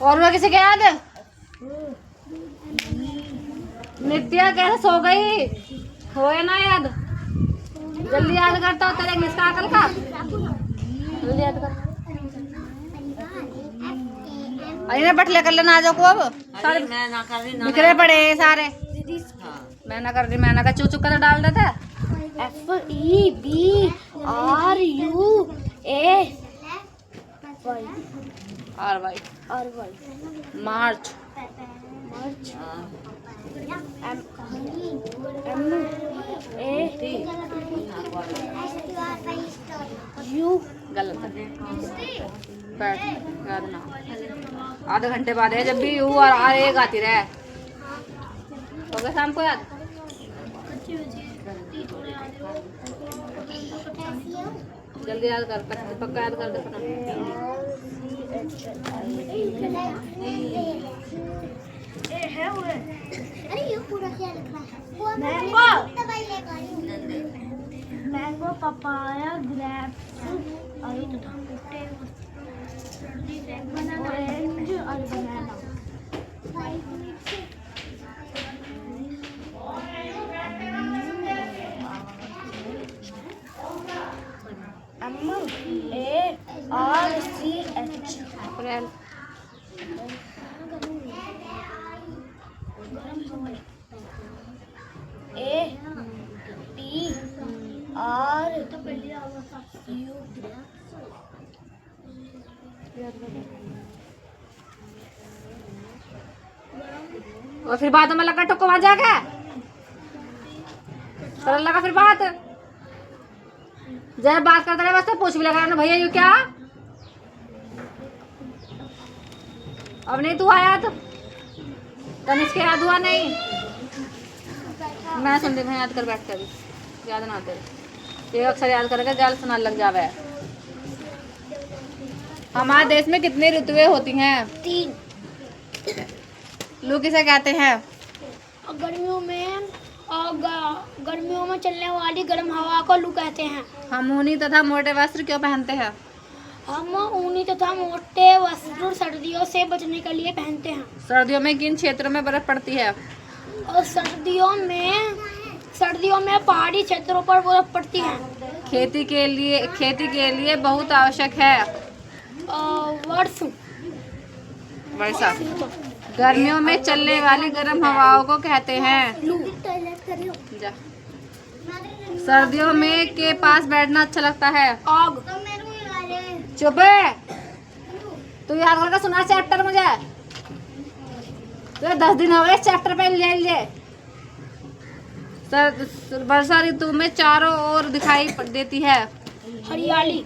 और वो किसी के याद? नित्या कैसे सो गई? होए ना याद? जल्दी याद करता हो तेरे इंग्लिश का अकल का। जल्दी याद कर। अरे बटले कर लेना आज को अब सारे मैं ना कर रही ना बिखरे पड़े सारे। मैं ना कर रही, मैं ना का चू कर डाल देता। FEBRUARY मार्च। MAU गलत है। बैठ याद ना। आधे घंटे बाद है जब भी यू और आर एक आती रहे। हो गया शाम को याद? जल्दी याद कर, पक्का याद कर दे। अरे ये पूरा क्या लिख रहा है? मैंगो, पपाया, ग्रेप्स, ऑरेंज और बनाना। MARCH अप्रैल। और फिर बाद में लगा टोको वहां जाके सरल लगा फिर बात जब बात करते रहे बस पूछ भी लगा ना भैया यू क्या अब नहीं तू आया तो तनिष के याद हुआ नहीं। मैं सुन रही याद कर बैठ के अभी याद ना आते ये अक्सर याद करके जाल सुना लग जावे। हमारे देश में कितनी ऋतुएं होती हैं? 3। लू किसे कहते हैं? गर्मियों में चलने वाली गर्म हवा को लू कहते हैं। हम ऊनी तथा मोटे वस्त्र क्यों पहनते हैं? हम ऊनी तथा मोटे वस्त्र सर्दियों से बचने के लिए पहनते हैं। सर्दियों में किन क्षेत्रों में बर्फ पड़ती है? और सर्दियों में पहाड़ी क्षेत्रों पर बर्फ पड़ती है। खेती के लिए बहुत आवश्यक है वर्षा। गर्मियों में चलने वाली गर्म हवाओं को कहते हैं लू। जा। सर्दियों में के पास बैठना अच्छा लगता है? आग। चुप है तू याद करके सुना चैप्टर मुझे तो 10 दिन हो गए चैप्टर पे ले वर्षा ऋतु में चारों ओर दिखाई देती है हरियाली।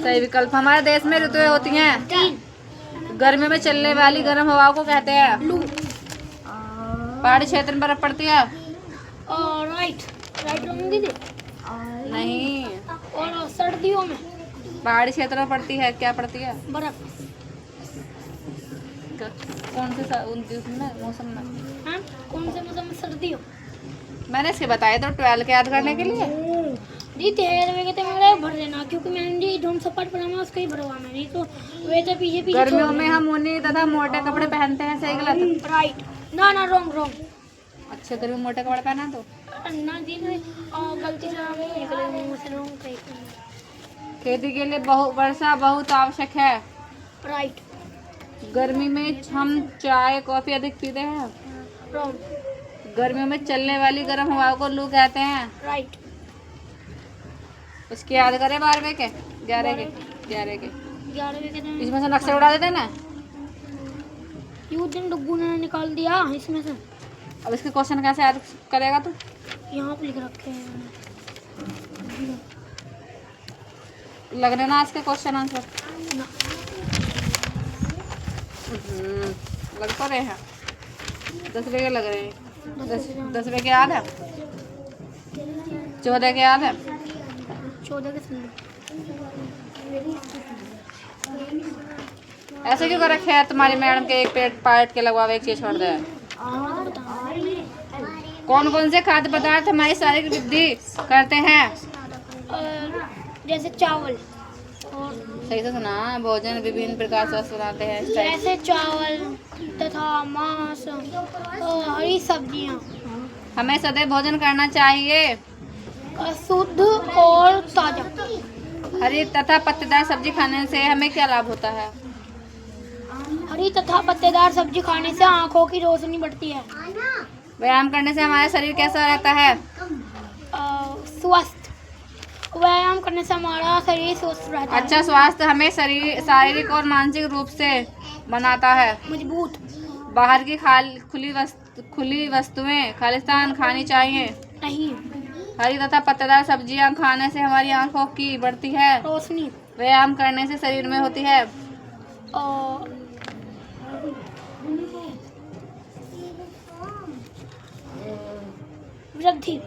सही विकल्प। हमारे देश में ऋतुएं होती हैं 3। गर्मियों में चलने वाली गर्म हवाओं को कहते हैं लू। पहाड़ी क्षेत्र में बर्फ पड़ती है राइट होंगी थी। नहीं और सर्दियों में पहाड़ी क्षेत्र में पड़ती है क्या पड़ती है बर्फ। कौन से मौसम में? हाँ? कौन से मौसम में? सर्दियों। मैंने इसके बताया तो 12 के याद करने के लिए दी तेरे भर देना क्योंकि मैंने ढूंढ सपाट पड़ा मैं उसका ही भरवा मैं नहीं तो वे तो पीछे गर्मियों में हम ऊनी तथा मोटे कपड़े पहनते हैं सही गलत? राइट। ना रॉन्ग। अच्छे गर्मी में मोटे कपड़े पहना तो ना जी गलती से निकले मुंह से रॉन्ग। खेती के लिए वर्षा बहुत आवश्यक है राइट। गर्मी में हम चाय कॉफी अधिक पीते हैं रॉन्ग। गर्मियों में चलने वाली गर्म हवाओं को लू कहते हैं राइट। उसके याद करें 12वें के 11 के 11 इसमें से नक्शे उड़ा देते ना। यू दिन डुग्गू ने निकाल दिया इसमें से। अब इसके क्वेश्चन कैसे याद करेगा तू? यहाँ पे लिख रखे हैं लग रहे ना आज के क्वेश्चन आंसर ना। लग तो रहे हैं 10वें के लग रहे हैं 10वें के याद है 14 के याद है 14 के सुन। ऐसे क्यों कर रखे हैं तुम्हारी मैडम के? एक पेट पार्ट के लगवावे एक चीज छोड़ दे। कौन कौन से खाद्य पदार्थ हमारी शारीरिक वृद्धि करते हैं? जैसे चावल और सही से सुना। भोजन विभिन्न प्रकार से बनाते हैं इस टाइप। जैसे चावल तथा मांस, हरी सब्जियां। हमें सदैव भोजन करना चाहिए शुद्ध और ताजा। हरी तथा पत्तेदार सब्जी खाने से हमें क्या लाभ होता है? हरी तथा पत्तेदार सब्जी खाने से आंखों की रोशनी बढ़ती है। व्यायाम करने से हमारा शरीर कैसा रहता है? स्वस्थ। व्यायाम करने से हमारा शरीर स्वस्थ रहता है। अच्छा स्वास्थ्य हमें शारीरिक और मानसिक रूप से बनाता है मजबूत। बाहर की खुली वस्तुएं खालिस्तान खानी चाहिए नहीं। हरी तथा पत्तेदार सब्जियां खाने से हमारी आंखों की बढ़ती है रोशनी। व्यायाम करने से शरीर में होती है वृद्धि।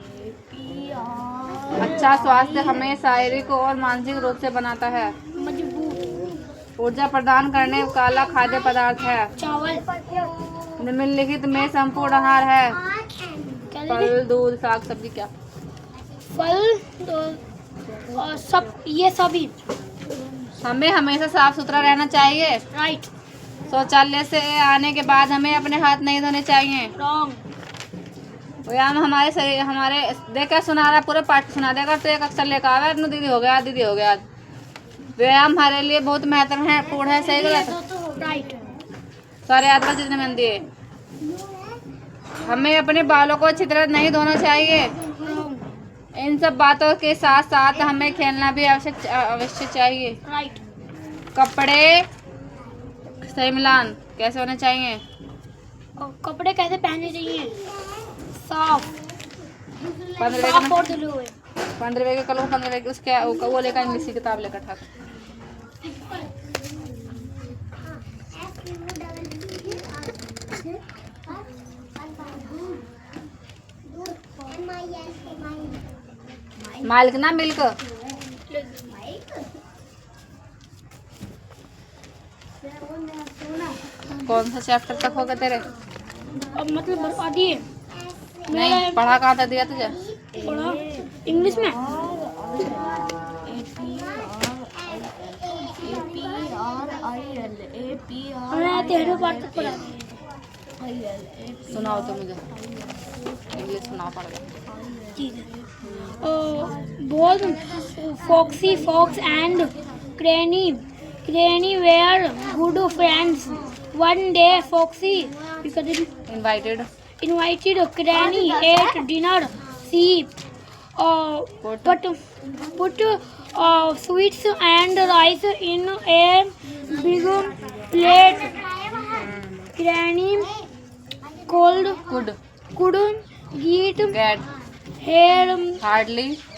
अच्छा स्वास्थ्य हमें शारीरिक और मानसिक रूप से बनाता है मजबूत। ऊर्जा प्रदान करने वाला खाद्य पदार्थ है चावल। निम्नलिखित में संपूर्ण आहार है फल दूध साग सब्जी क्या? फल सब ये सभी। हमें हमेशा साफ सुथरा रहना चाहिए। राइट। शौचालय से आने के बाद हमें अपने हाथ नहीं धोने चाहिए। रॉन्ग। व्यायाम हमारे शरीर हमारे देखा सुना रहा पूरा पाठ सुना देगा तो एक अक्षर लेकर आवे दीदी हो गया। व्यायाम हमारे लिए बहुत महत्वपूर्ण है। सही गलत? राइट। सारे याद कर जितने मैंने दिए। हमें अपने बालों को अच्छी तरह नहीं धोना चाहिए। इन सब बातों के साथ साथ हमें खेलना भी अवश्य चाहिए। राइट। कपड़े सही मिलान कैसे होने चाहिए? कपड़े कैसे पहनने चाहिए? साफ। 15 साफ और धुले हुए। 15 के कल 15 के उसके वो लेकर इंग्लिश की किताब लेकर था। मालिक ना मिल्क कौन सा चैप्टर तक होगा तेरे? अब मतलब बता दिए। नहीं पढ़ा कहाँ तक दिया तुझे? पढ़ा इंग्लिश में। हमने 13 पार्ट तक पढ़ा। सुनाओ तो मुझे इंग्लिश सुनाओ पढ़ के। ठीक है। Both Foxy Fox and Granny were good friends. One day Foxy Invited Granny ate dinner. She put sweets and rice in a big plate. Granny couldn't get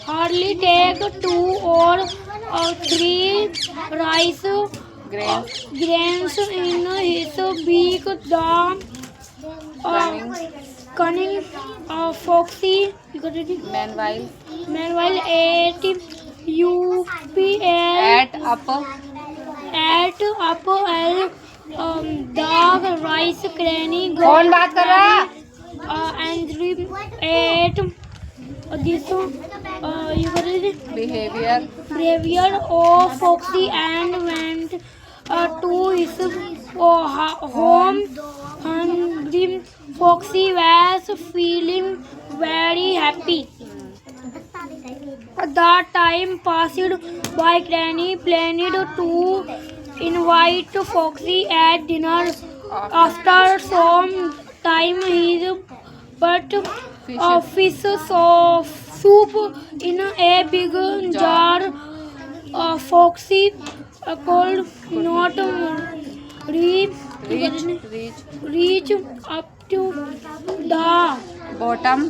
hardly take 2 or 3 rice grains in his beak. The cunning Foxy meanwhile ate up dog rice. Granny कौन बात कर रहा? and ate this behavior of Foxy and went to his home hungry. Foxy was feeling very happy. The time passed by. Granny planned to invite Foxy at dinner. After some time he put fish soup in a big jar. Foxy could not reach up to the bottom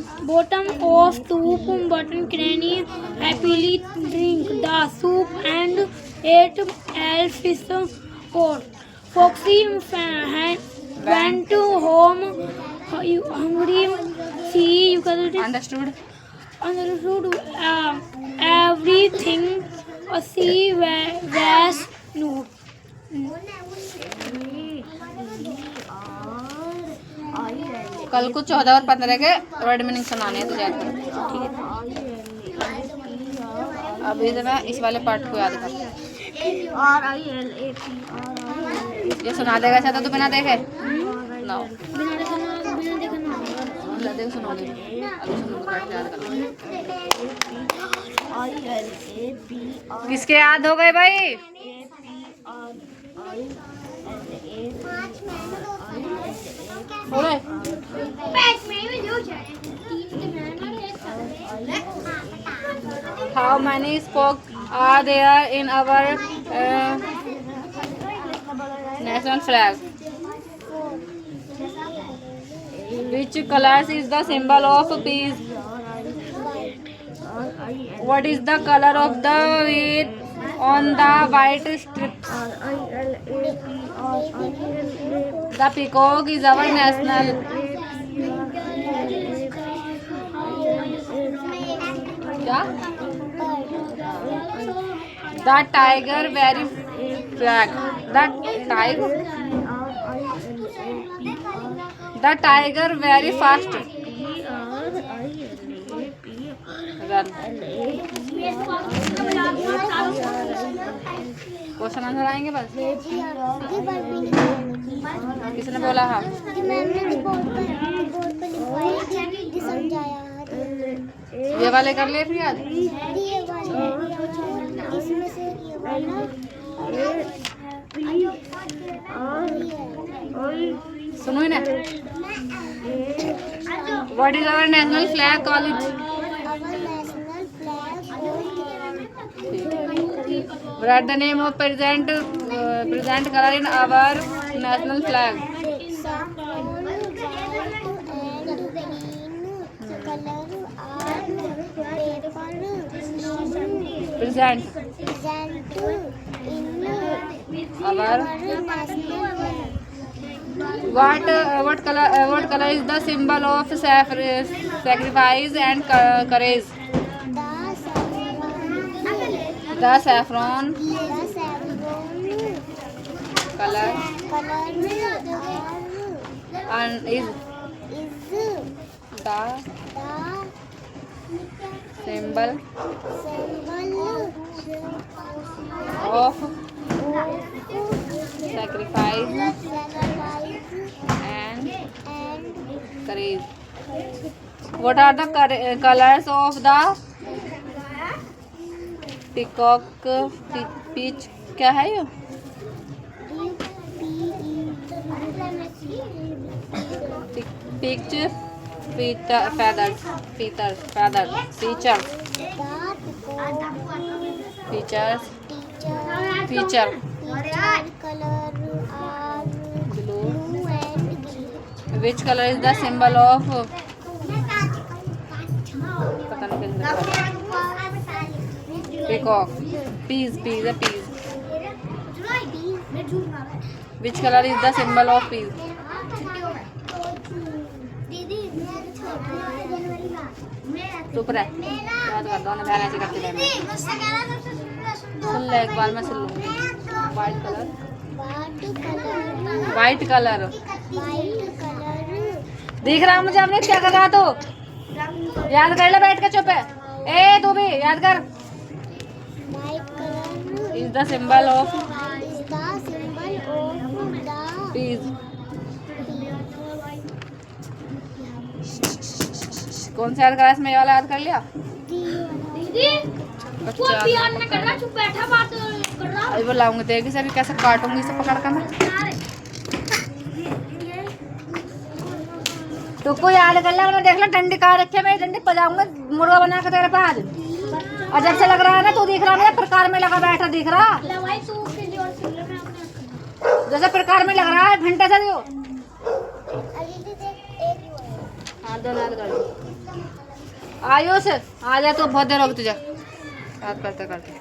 of soup, but Granny happily drank the soup and ate all fish core. Foxy went home hungry. She understood everything. She was nude. कल को 14 और 15 के word meaning सुनाने हैं तुझे। अभी तो मैं इस वाले पार्ट को याद कर। ये सुना देगा अच्छा तो बिना देखे नो बिना देखे ना देख सुनोगे अभी सुनोगे बैठ के याद कर लो। किसके याद हो गए भाई? ओए how many spokes are there in our national flag? Which colors is the symbol of peace? What is the color of the wheat on the white strips? The peacock is our national. क्या? The tiger very flag. The tiger very fast. Run. Question answer आएंगे बस। किसने बोला? हाँ ये वाले कर लिए फिर याद। सुनो ना what is our national flag college? Write the name of present color in our national flag. Present our what color is the symbol of sacrifice and courage? The saffron color and is the symbol of sacrifice and courage. What are the colors of the peacock? Peach क्या है ये? Peach feathers. Feature color are blue and green. Which color is the symbol of peacock? Peas. Which color is the symbol of peas? चुप रह, याद कर दो ना, बहन ऐसे करते रहना। सुन ले एक बार, मैं सुन लूँगी। वाइट कलर दिख रहा मुझे। हमने क्या कर रहा तो याद कर ले, बैठ के चुप है। ए तू भी याद कर। Is the symbol of peace. कौन सा याद करा? इसमें वाला याद कर लिया। अभी बुलाऊंगी, देखी सर कैसे काटूंगी इसे पकड़ कर मैं। तो कोई याद कर ले, देख लो डंडी कहाँ रखी है। मैं डंडी बजाऊंगा मुर्गा बना के तेरे पास। और जब से लग रहा है ना, तू दिख रहा है प्रकार में लगा बैठा दिख रहा, जैसे प्रकार में लग रहा है घंटे से। दियो हाँ दोनों याद कर। आयुष आ जा, तो बहुत देर होगी तुझे याद करते करते।